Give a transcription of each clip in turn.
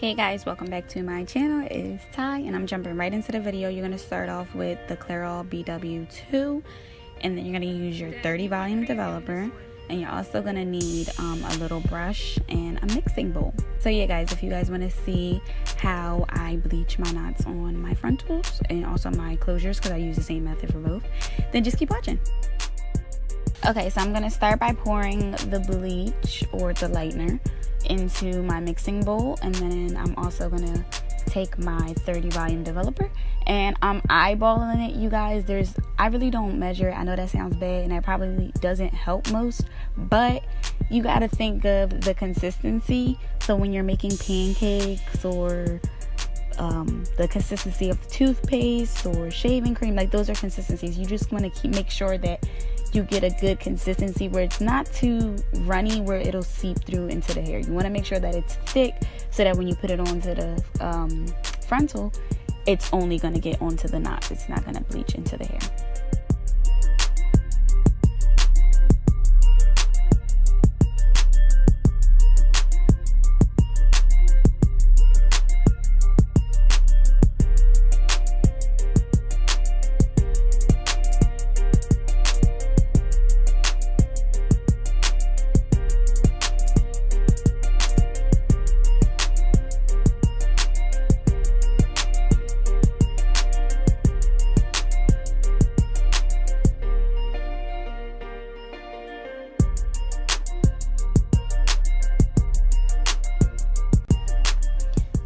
Hey guys, welcome back to my channel. It is Ty and I'm jumping right into the video. You're going to start off with the Loreal BW2 and then you're going to use your 30 volume developer, and you're also going to need a little brush and a mixing bowl. So yeah guys, if you guys want to see how I bleach my knots on my frontals and also my closures, because I use the same method for both, then just keep watching. Okay, so I'm going to start by pouring the bleach or the lightener into my mixing bowl, and then I'm also going to take my 30 volume developer and I'm eyeballing it, you guys. I really don't measure. I know that sounds bad and that probably doesn't help most, but you got to think of the consistency. So when you're making pancakes or the consistency of toothpaste or shaving cream, like those are consistencies. You just want to make sure that you get a good consistency where it's not too runny where it'll seep through into the hair. You want to make sure that it's thick so that when you put it onto the frontal, it's only going to get onto the knots. It's not going to bleach into the hair.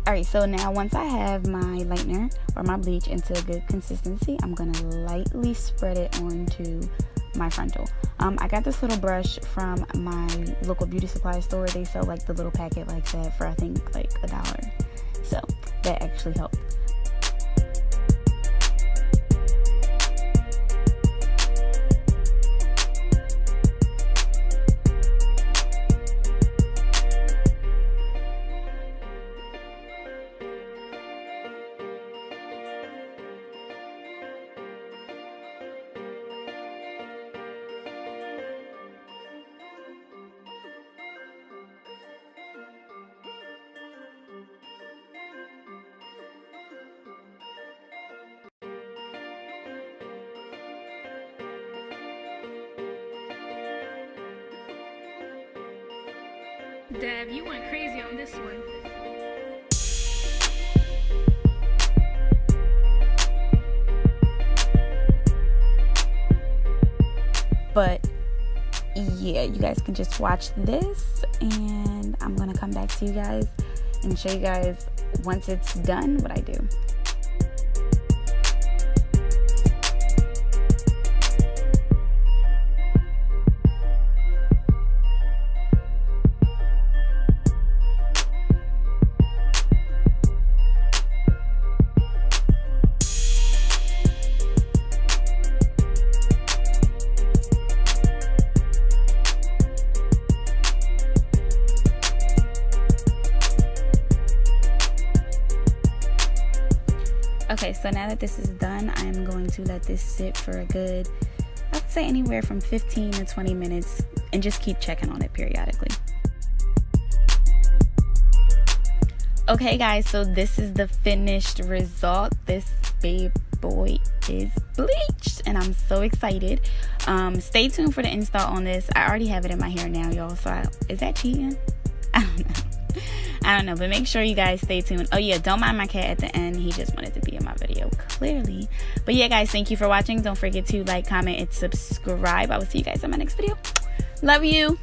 Alright, so now once I have my lightener or my bleach into a good consistency, I'm going to lightly spread it onto my frontal. I got this little brush from my local beauty supply store. They sell like the little packet like that for I think like $1. So that actually helped. Dev, you went crazy on this one. But yeah, you guys can just watch this and I'm gonna come back to you guys and show you guys once it's done what I do. Okay, so now that this is done, I'm going to let this sit for a good, I would say anywhere from 15 to 20 minutes, and just keep checking on it periodically. Okay guys, so this is the finished result. This babe boy is bleached and I'm so excited. Stay tuned for the install on this. I already have it in my hair now, y'all, so is that cheating? I don't know, but make sure you guys stay tuned. Oh yeah, don't mind my cat at the end. He just wanted to be in my video, clearly. But yeah guys, thank you for watching. Don't forget to like, comment, and subscribe. I will see you guys in my next video. Love you.